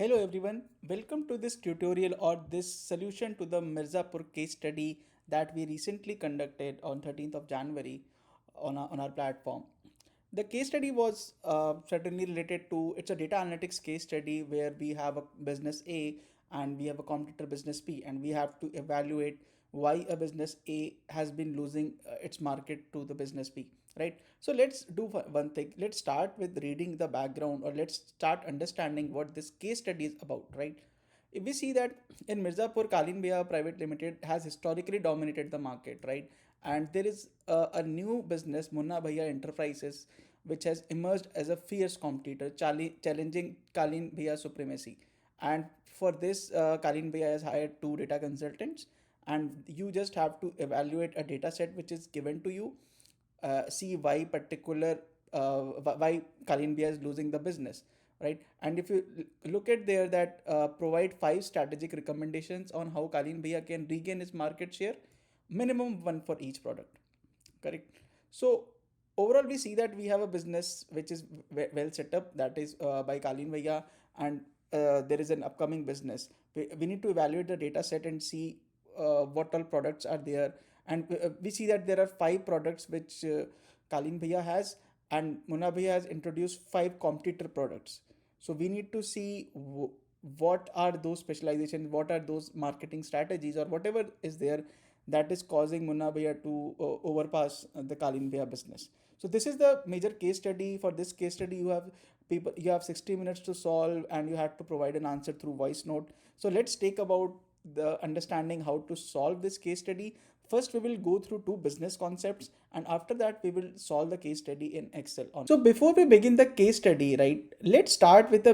Hello everyone, welcome to this tutorial or this solution to the Mirzapur case study that we recently conducted on 13th of January on our platform. The case study was certainly related to, it's a data analytics case study where we have a business A and we have a competitor business B, and we have to evaluate why a business A has been losing its market to the business B, right? So let's do one thing. Let's start with reading the background, or let's start understanding what this case study is about, right? If we see that in Mirzapur, Kalin Bhaiya Private Limited has historically dominated the market, right? And there is a new business, Munna Bhaiya Enterprises, which has emerged as a fierce competitor, challenging Kalin Bhaiya supremacy. And for this, Kalin Bhaiya has hired two data consultants, and you just have to evaluate a data set which is given to you, see why particular why Kalin Bhaiya is losing the business, right? And if you look at there that provide five strategic recommendations on how Kalin Bhaiya can regain his market share, minimum one for each product, correct? So overall we see that we have a business which is well set up, that is by Kalin Bhaiya, and there is an upcoming business. We need to evaluate the data set and see what all products are there, and we see that there are five products which Kalin Bhaiya has, and Munna Bhaiya has introduced five competitor products. So we need to see what are those specializations, what are those marketing strategies, or whatever is there that is causing Munna Bhaiya to overpass the Kalin Bhaiya business. So this is the major case study. For this case study, you have 60 minutes to solve, and you have to provide an answer through voice note. So let's take about the understanding how to solve this case study. First, we will go through two business concepts, and after that, we will solve the case study in Excel. So before we begin the case study, right, let's start with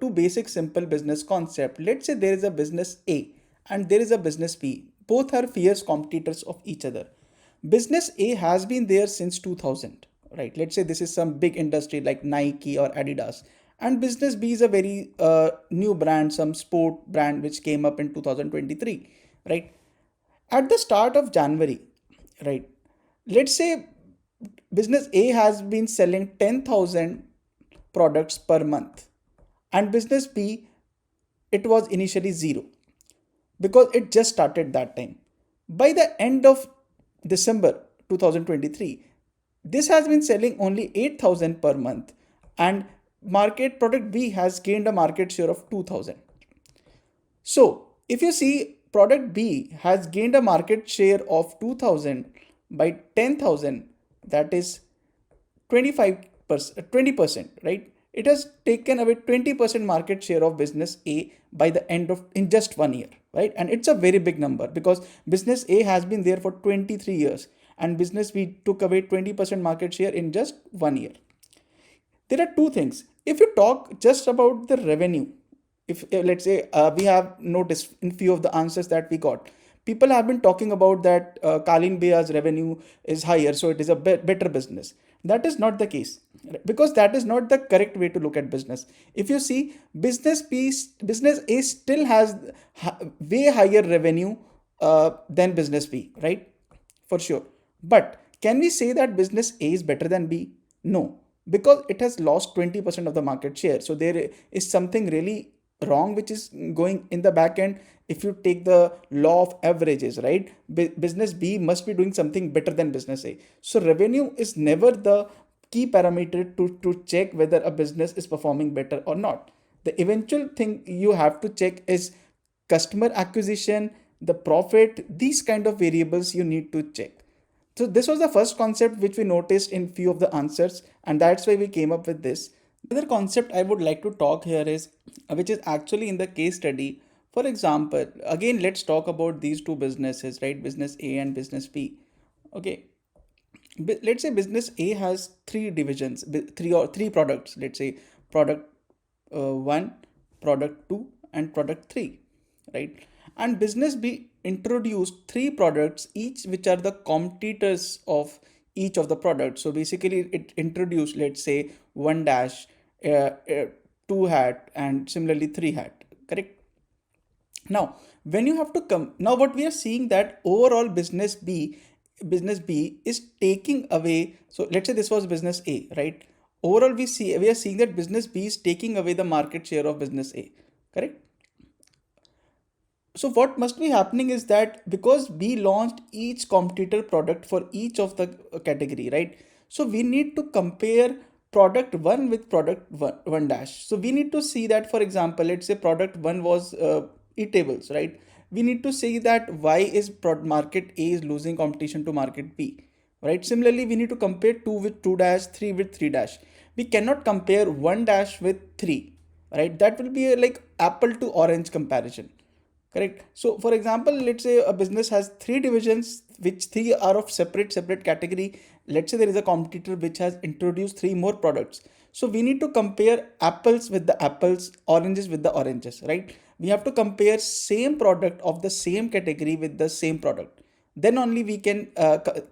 two basic simple business concept. Let's say there is a business A and there is a business B. Both are fierce competitors of each other. Business A has been there since 2000, right? Let's say this is some big industry like Nike or Adidas. And business B is a very new brand, some sport brand which came up in 2023, right? At the start of January, right? Let's say business A has been selling 10,000 products per month, and business B, it was initially zero because it just started that time. By the end of December 2023, this has been selling only 8,000 per month, and market product B has gained a market share of 2,000. So, if you see product B has gained a market share of 2000 by 10,000, that is 25%, 20%, right? It has taken away 20% market share of business A by the end of in just 1 year, right? And it's a very big number because business A has been there for 23 years, and business B took away 20% market share in just 1 year. There are two things. If you talk just about the revenue, if let's say we have noticed in few of the answers that we got, people have been talking about that Kalin Bhaiya's revenue is higher, so it is a better business. That is not the case, because that is not the correct way to look at business. If you see, business A still has way higher revenue than business B, right? For sure. But can we say that business A is better than B? No, because it has lost 20% of the market share. So there is something really wrong which is going in the back end. If you take the law of averages, right, business B must be doing something better than business A. So revenue is never the key parameter to check whether a business is performing better or not. The eventual thing you have to check is customer acquisition, the profit, these kind of variables you need to check. So this was the first concept which we noticed in few of the answers, and that's why we came up with this. The other concept I would like to talk here is, which is actually in the case study. For example, again, let's talk about these two businesses, right? Business A and business B. Okay. Let's say business A has three divisions, three products. Let's say product one, product two, and product three, right? And business B introduced three products, each which are the competitors of each of the products. So basically, it introduced, let's say, one dash, two hat, and similarly three hat. Correct. Now, when you have to come now, what we are seeing that overall business B is taking away. So let's say this was business A, right? Overall, we are seeing that business B is taking away the market share of business A. correct? So what must be happening is that because we launched each competitor product for each of the category, right? So we need to compare product one with product one dash. So we need to see that, for example, let's say product one was eatables, right? We need to see that why is market A is losing competition to market B, right? Similarly, we need to compare 2 with 2 dash, 3 with 3 dash. We cannot compare 1 dash with 3, right? That will be a, like apple to orange comparison. Correct. So, for example, let's say a business has three divisions, which three are of separate category. Let's say there is a competitor which has introduced three more products. So we need to compare apples with the apples, oranges with the oranges, right? We have to compare same product of the same category with the same product. Then only we can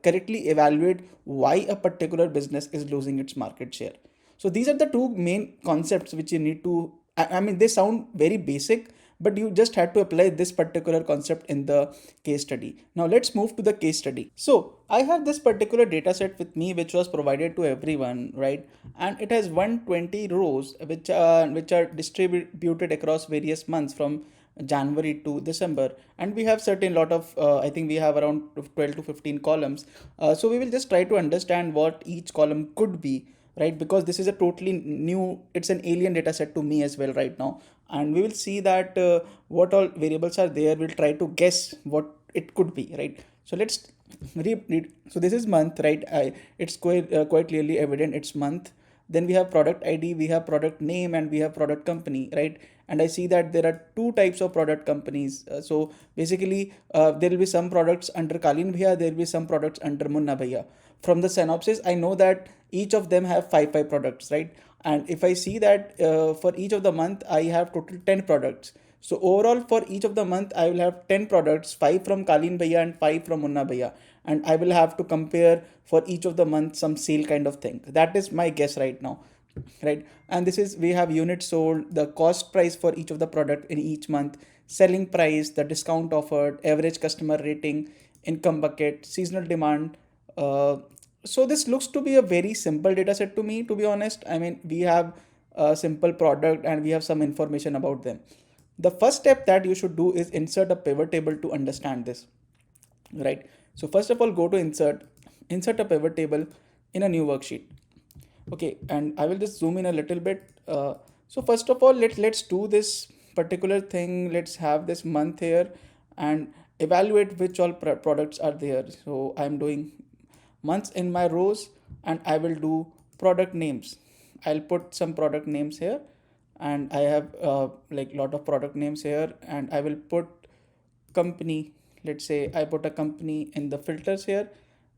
correctly evaluate why a particular business is losing its market share. So these are the two main concepts which you need to. I mean, they sound very basic, but you just had to apply this particular concept in the case study. Now let's move to the case study. So I have this particular data set with me, which was provided to everyone, right? And it has 120 rows, which are distributed across various months from January to December, and we have certain lot of I think we have around 12 to 15 columns. So we will just try to understand what each column could be, right? Because this is a totally new, it's an alien data set to me as well right now, and we will see that what all variables are there. We'll try to guess what it could be, right? So let's read. So this is month, right? It's quite clearly evident it's month. Then we have product ID, we have product name, and we have product company, right? And I see that there are two types of product companies. So basically, there will be some products under Kalin Bhaiya, there will be some products under Munna Bhaiya. From the synopsis, I know that each of them have five products, right? And if I see that for each of the month, I have total 10 products. So overall, for each of the month, I will have 10 products, 5 from Kalin Bhaiya and 5 from Munna Bhaiya. And I will have to compare for each of the month some sale kind of thing. That is my guess right now, right? And this is, we have units sold, the cost price for each of the product in each month, selling price, the discount offered, average customer rating, income bucket, seasonal demand. Uh, so this looks to be a very simple data set to me, to be honest. I mean, we have a simple product and we have some information about them. The first step that you should do is insert a pivot table to understand this, right? So first of all, go to insert a pivot table in a new worksheet. Okay, and I will just zoom in a little bit. So first of all, let's do this particular thing. Let's have this month here and evaluate which all products are there. So I'm doing months in my rows, and I will do product names. I'll put some product names here, and I have like lot of product names here, and I will put company. Let's say I put a company in the filters here.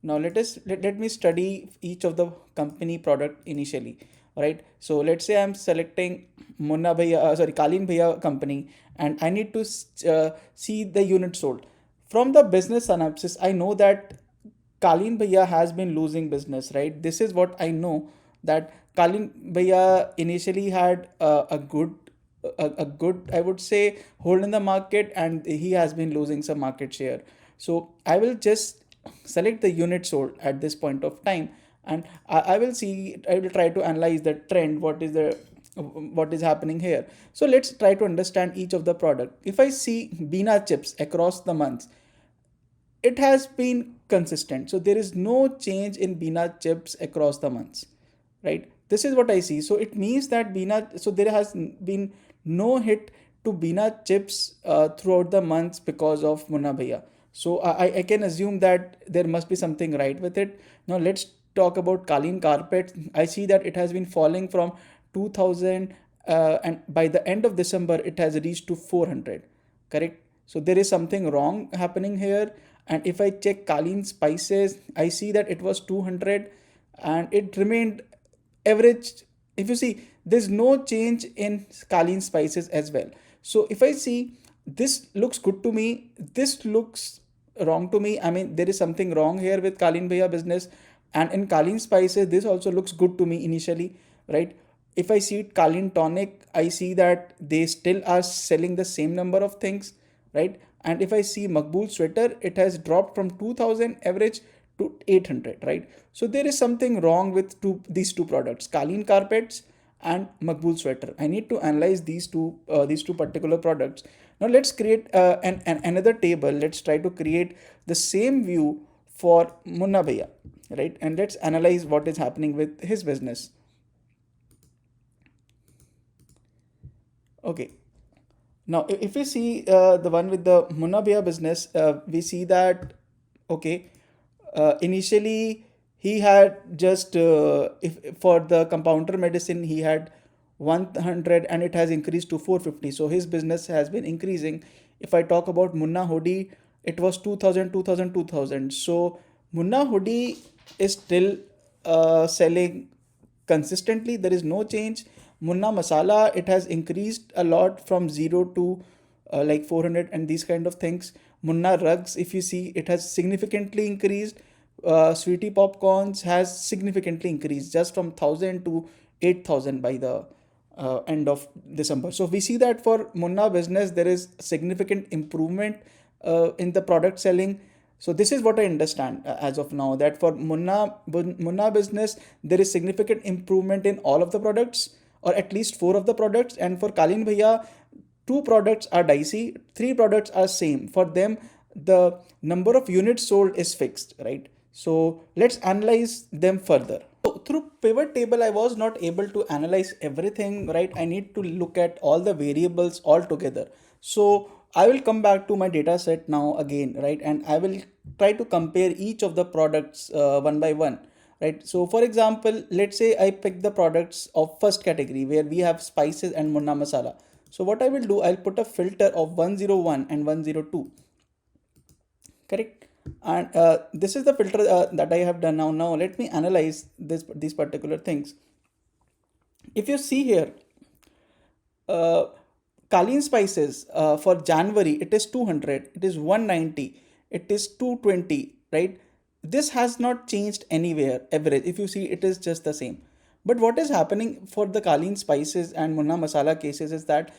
Now let me study each of the company product initially, right? So let's say I'm selecting Munna Bhaiya, sorry, Kalin Bhaiya company, and I need to see the unit sold. From the business synopsis, I know that Kalin Bhaiya has been losing business, right? This is what I know, that Kalin Bhaiya initially had a good, I would say, hold in the market, and he has been losing some market share. So I will just select the unit sold at this point of time, and I will see, I will try to analyze the trend, what is happening here. So let's try to understand each of the product. If I see Bina chips across the months, it has been consistent. So there is no change in Bina chips across the months, right? This is what I see. So it means that Bina, so there has been no hit to Bina chips throughout the months because of Munna Bhaiya. So I can assume that there must be something right with it. Now let's talk about Kalin carpet. I see that it has been falling from 2000, and by the end of December, it has reached to 400, correct? So there is something wrong happening here. And if I check Kalin spices, I see that it was 200 and it remained average. If you see, there's no change in Kalin spices as well. So if I see, this looks good to me, this looks wrong to me. I mean, there is something wrong here with Kalin Bhaiya business. And in Kalin spices, this also looks good to me initially, right? If I see Kalin tonic, I see that they still are selling the same number of things, right? And if I see Makbul sweater, it has dropped from 2000 average to 800, right? So there is something wrong with these two products, Kalin carpets and Makbul sweater. I need to analyze these two particular products. Now let's create another table. Let's try to create the same view for Munna Bhaiya, right? And let's analyze what is happening with his business. Okay. Now, if we see the one with the Munna Bhaiya business, we see that okay, initially he had just if for the compounder medicine he had 100 and it has increased to 450. So his business has been increasing. If I talk about Munna Hodi, it was 2000, 2000, 2000. So Munna Hodi is still selling consistently. There is no change. Munna Masala, it has increased a lot from 0 to like 400 and these kind of things. Munna Rugs, if you see, it has significantly increased. Sweetie Popcorns has significantly increased just from 1000 to 8000 by the end of December. So we see that for Munna business, there is significant improvement in the product selling. So this is what I understand as of now, that for Munna business, there is significant improvement in all of the products, or at least four of the products. And for Kalin Bhaiya, two products are dicey, three products are same. For them, the number of units sold is fixed, right? So let's analyze them further. So through pivot table, I was not able to analyze everything, right? I need to look at all the variables all together. So I will come back to my data set now again, right? And I will try to compare each of the products one by one, right? So for example, let's say I pick the products of first category where we have spices and Munna Masala. So what I will do, I'll put a filter of 101 and 102, correct? And this is the filter that I have done. Now let me analyze these particular things. If you see here, uh, Kaleen spices for January, it is 200, it is 190, it is 220, right? This has not changed anywhere, average. If you see, it is just the same. But what is happening for the Kaleen spices and Munna Masala cases is that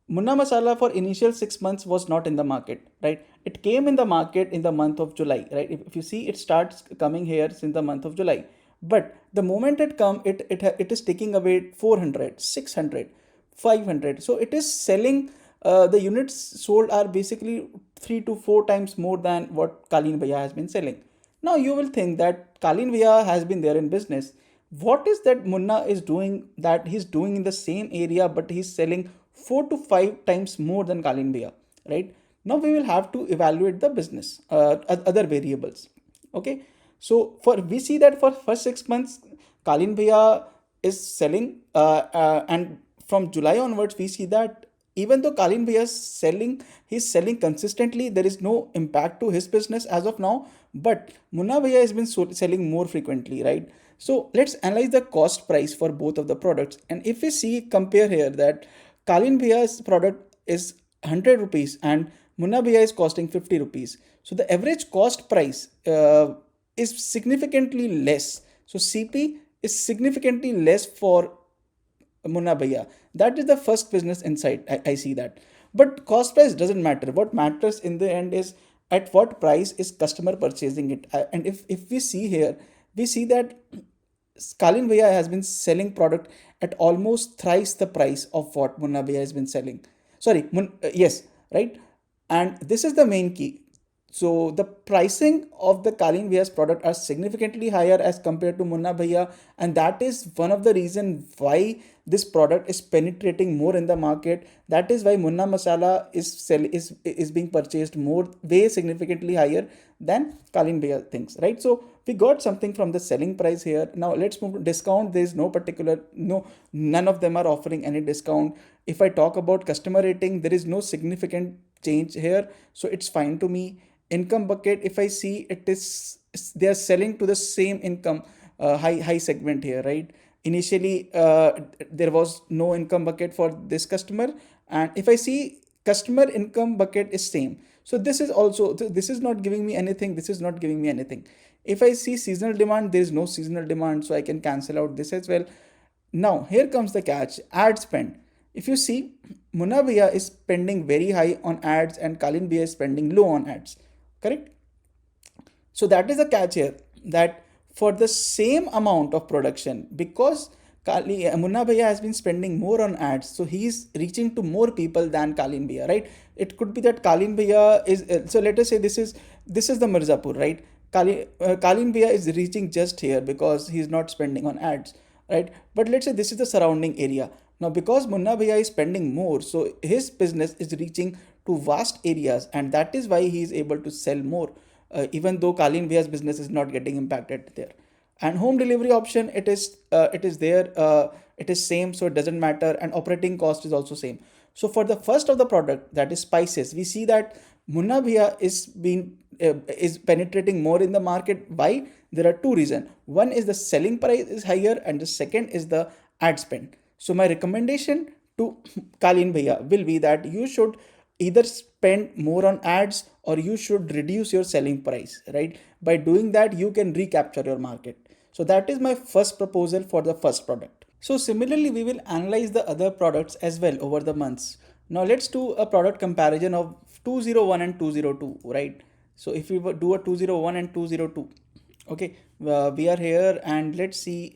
Munna Masala for initial 6 months was not in the market, right? It came in the market in the month of July, right? If you see, it starts coming here since the month of July. But the moment it come, it is taking away 400, 600, 500. So it is selling. The units sold are basically 3 to 4 times more than what Kalin Bhaiya has been selling. Now you will think that Kalin Bhaiya has been there in business. What is that Munna is doing that he's doing in the same area, but he's selling 4 to 5 times more than Kalin Bhaiya, right? Now we will have to evaluate the business, other variables. Okay, so for we see that for first 6 months, Kalin Bhaiya is selling, and from July onwards, we see that even though Kalin Bhaiya is selling, he's selling consistently. There is no impact to his business as of now. But Munna Bhaiya has been selling more frequently, right? So let's analyze the cost price for both of the products. And if we see, compare here that Kalin Bhaiya's product is 100 rupees and Munna Bhaiya is costing 50 rupees. So the average cost price is significantly less. So CP is significantly less for Munna Bhaiya. That is the first business insight. I see that. But cost price doesn't matter. What matters in the end is at what price is customer purchasing it. And if we see here, we see that Kalin Bhaiya has been selling product at almost thrice the price of what Munna Bhaiya has been selling. Sorry, yes, right? And this is the main key. So the pricing of the Kalin Bhaiya's product are significantly higher as compared to Munna Bhaiya, and that is one of the reason why this product is penetrating more in the market. That is why Munna Masala is being purchased more, way significantly higher than Kalin Bhaiya things, right? So we got something from the selling price here. Now let's move to discount. There is no particular, no, none of them are offering any discount. If I talk about customer rating, there is no significant change here, so it's fine to me. Income bucket, if I see, it is they are selling to the same income, high segment here, right? Initially there was no income bucket for this customer, and if I see, customer income bucket is same. So this is also, this is not giving me anything, this is not giving me anything. If I see seasonal demand, there is no seasonal demand, so I can cancel out this as well. Now here comes the catch: ad spend. If you see, Munna Bhaiya is spending very high on ads and Kalin Bhaiya is spending low on ads, correct? So that is the catch here, that for the same amount of production, because Munna Bhaiya has been spending more on ads, so he's reaching to more people than Kalin Bhaiya, right? It could be that Kalin Bhaiya is so. Let us say this is the Mirzapur, right? Kalin Bhaiya is reaching just here because he's not spending on ads, right? But let's say this is the surrounding area. Now, because Munna Bhaiya is spending more, so his business is reaching to vast areas, and that is why he is able to sell more, even though Kalin Bhaiya's business is not getting impacted there. And home delivery option, it is there, it is same, so it doesn't matter, and operating cost is also same. So for the first of the product, that is spices, we see that Munna Bhaiya is penetrating more in the market. Why? There are two reasons. One is the selling price is higher, and the second is the ad spend. So my recommendation to Kalin Bhaiya will be that you should either spend more on ads or you should reduce your selling price, right? By doing that, you can recapture your market. So that is my first proposal for the first product. So similarly, we will analyze the other products as well over the months. Now let's do a product comparison of 201 and 202, right? So if we do a 201 and 202, okay, we are here, and let's see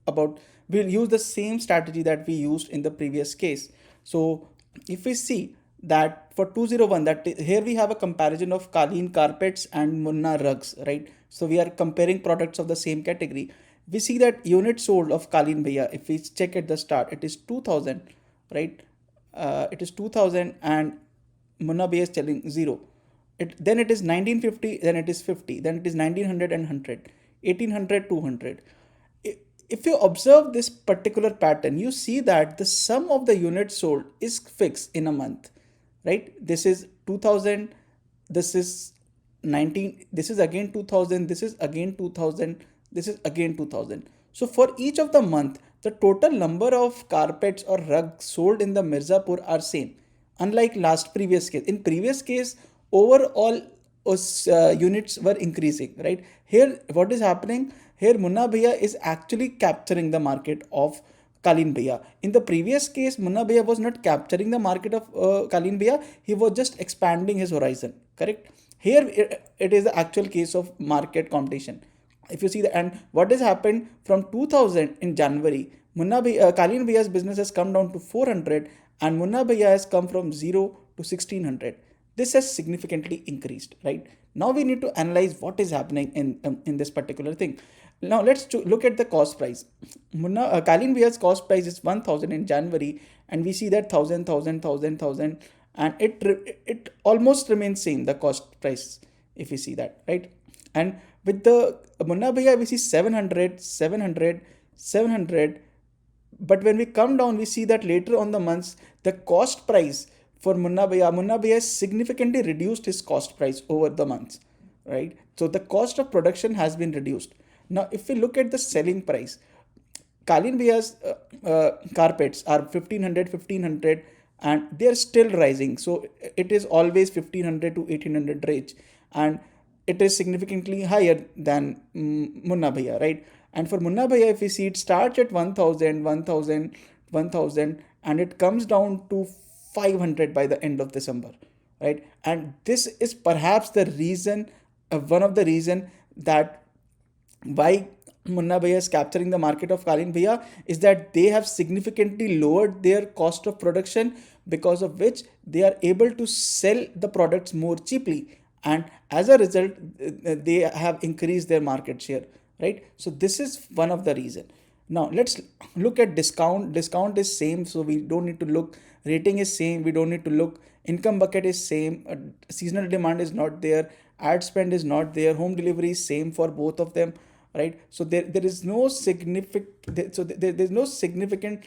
about, we'll use the same strategy that we used in the previous case. So if we see that for 201, that here we have a comparison of Kaleen carpets and Munna rugs, right? So we are comparing products of the same category. We see that unit sold of Kaleen Bhaiya, if we check at the start, it is 2000, right? It is 2000, and Munna Bhaiya is telling 0. Then it is 1950, then it is 50, then it is 1900 and 100, 1800, 200. If you observe this particular pattern, you see that the sum of the units sold is fixed in a month, right? This is 2000, this is 19, this is again 2000, this is again 2000, this is again 2000. So for each of the month, the total number of carpets or rugs sold in the Mirzapur are same. Unlike last previous case, in previous case, overall units were increasing, right? Here, what is happening? Here, Munna Bhaiya is actually capturing the market of Kalin Bhaiya. In the previous case, Munna Bhaiya was not capturing the market of Kalin Bhaiya. He was just expanding his horizon, correct? Here, it is the actual case of market competition. If you see the, and what has happened from 2000 in January, Kalin Bhaiya's business has come down to 400, and Munna Bhaiya has come from 0 to 1600. This has significantly increased, right? Now we need to analyze what is happening in this particular thing. Now let's look at the cost price. Kalin Bhaiya's cost price is 1000 in January, and we see that 1000, and it almost remains same, the cost price, if we see that, right? And with the Munna Bhaiya, we see 700, 700, 700. But when we come down, we see that later on the months, the cost price for Munna Bhaiya has significantly reduced his cost price over the months, right? So the cost of production has been reduced. Now, if we look at the selling price, Kalin Bhaiya's carpets are 1500, 1500, and they are still rising. So it is always 1500 to 1800 range, and it is significantly higher than Munna Bhaiya, right? And for Munna Bhaiya, if we see, it starts at 1000, 1000, 1000, and it comes down to 500 by the end of December, right? And this is perhaps the reason, one of the reason that why Munna Bhaiya is capturing the market of Kalin Bhaiya, is that they have significantly lowered their cost of production, because of which they are able to sell the products more cheaply, and as a result, they have increased their market share, right? So this is one of the reason. Now let's look at discount. Discount is same, so we don't need to look. Rating is same, we don't need to look. Income bucket is same. Seasonal demand is not there. Ad spend is not there. Home delivery is same for both of them, right? So there is no significant, there's no significant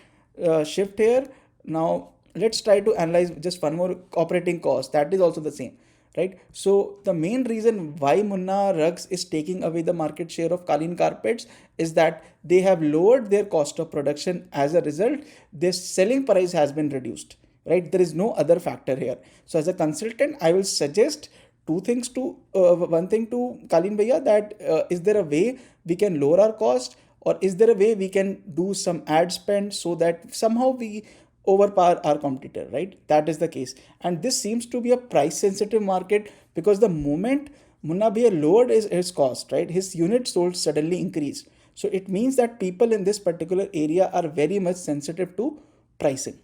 shift here. Now let's try to analyze just one more. Operating cost, that is also the same, right? So the main reason why Munna Rugs is taking away the market share of Kalin carpets is that they have lowered their cost of production. As a result, their selling price has been reduced, right? There is no other factor here. So as a consultant, I will suggest two things to one thing to Kalin Bhaiya, that is there a way we can lower our cost, or is there a way we can do some ad spend so that somehow we overpower our competitor, right? That is the case. And this seems to be a price sensitive market, because the moment Munna Bhaiya lowered his cost, right, his unit sold suddenly increased. So it means that people in this particular area are very much sensitive to pricing.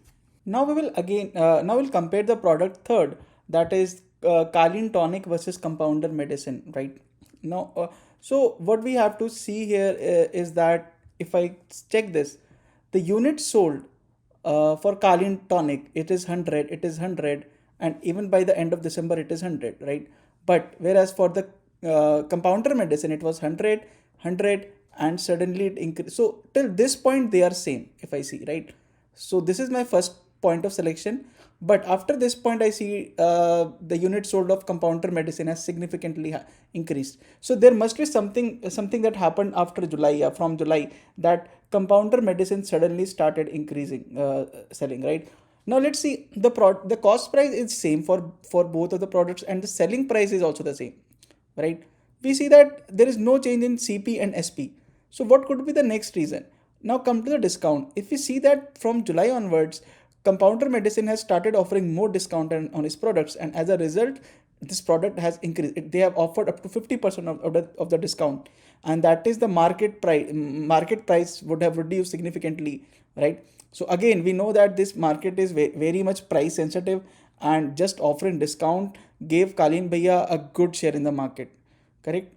Now we'll compare the product third, that is Kalin tonic versus compounder medicine, right? Now, so what we have to see here is that if I check this, the units sold for Kalin tonic, it is 100, it is 100, and even by the end of December, it is 100, right? But whereas for the compounder medicine, it was 100, 100, and suddenly it increased. So till this point, they are same, if I see, right? So this is my first point of selection. But after this point, I see the unit sold of compounder medicine has significantly increased. So there must be something that happened after July, from July, that compounder medicine suddenly started increasing selling, right? Now let's see the cost price is same for both of the products, and the selling price is also the same, right? We see that there is no change in CP and SP. So what could be the next reason? Now come to the discount. If we see that from July onwards, compounder medicine has started offering more discount on its products, and as a result, this product has increased. They have offered up to 50% of the discount, and that is the market price. Market price would have reduced significantly, right? So again, we know that this market is very much price sensitive, and just offering discount gave Kalin Bhaiya a good share in the market, correct?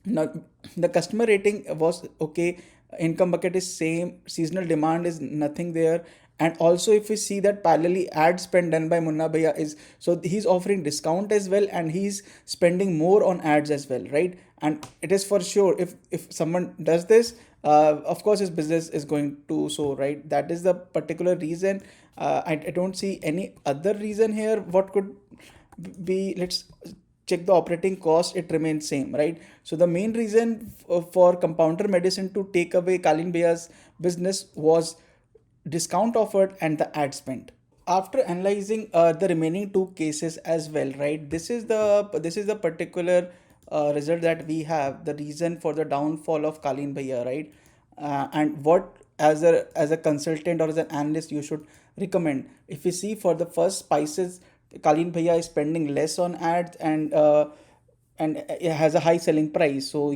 Now the customer rating was okay, income bucket is same, seasonal demand is nothing there. And also if we see that parallelly ad spend done by Munna Bhaiya is, so he's offering discount as well, and he's spending more on ads as well, right? And it is for sure, if someone does this, of course his business is going to soar, right? That is the particular reason. I don't see any other reason here. What could be? Let's check the operating cost, it remains same, right? So the main reason for compounder medicine to take away Kalin Bhaya's business was discount offered and the ad spend. After analyzing the remaining two cases as well, right, this is the particular result that we have, the reason for the downfall of Kalin Bhaiya, right? And what, as a consultant or as an analyst, you should recommend. If we see for the first spices, Kalin Bhaiya is spending less on ads, and it has a high selling price. So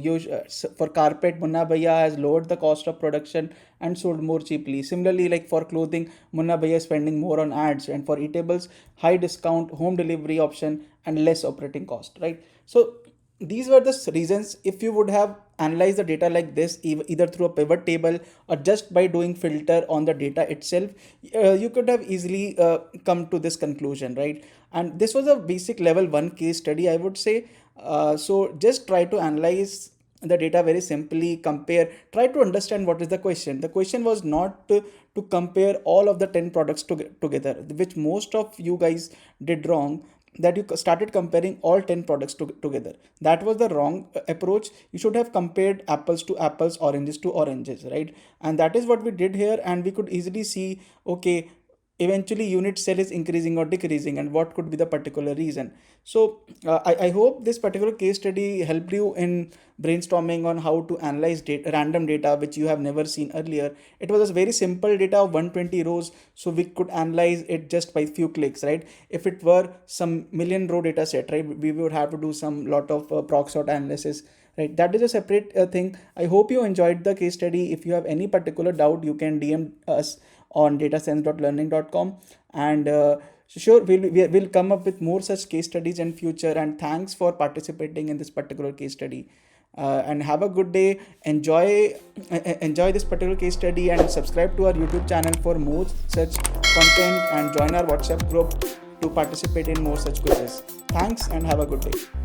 for carpet, Munna Bhaiya has lowered the cost of production and sold more cheaply. Similarly, like for clothing, Munna Bhaiya is spending more on ads, and for eatables, high discount, home delivery option, and less operating cost, right? So these were the reasons. If you would have analyzed the data like this, either through a pivot table or just by doing filter on the data itself, you could have easily come to this conclusion, right? And this was a basic level 1 case study, I would say. So just try to analyze the data very simply, compare, try to understand what is the question. The question was not to compare all of the 10 products together, which most of you guys did wrong, that you started comparing all 10 products together. That was the wrong approach. You should have compared apples to apples, oranges to oranges, right? And that is what we did here, and we could easily see, okay, eventually unit sale is increasing or decreasing, and what could be the particular reason. So I hope this particular case study helped you in brainstorming on how to analyze random data which you have never seen earlier. It was a very simple data of 120 rows, so we could analyze it just by few clicks, right? If it were some million row data set, right, we would have to do some lot of proc sort analysis, right? That is a separate thing. I hope you enjoyed the case study. If you have any particular doubt, you can DM us on datasense.learning.com, and sure, we'll come up with more such case studies in future. And thanks for participating in this particular case study, and have a good day. Enjoy this particular case study, and subscribe to our YouTube channel for more such content, and join our WhatsApp group to participate in more such quizzes. Thanks, and have a good day.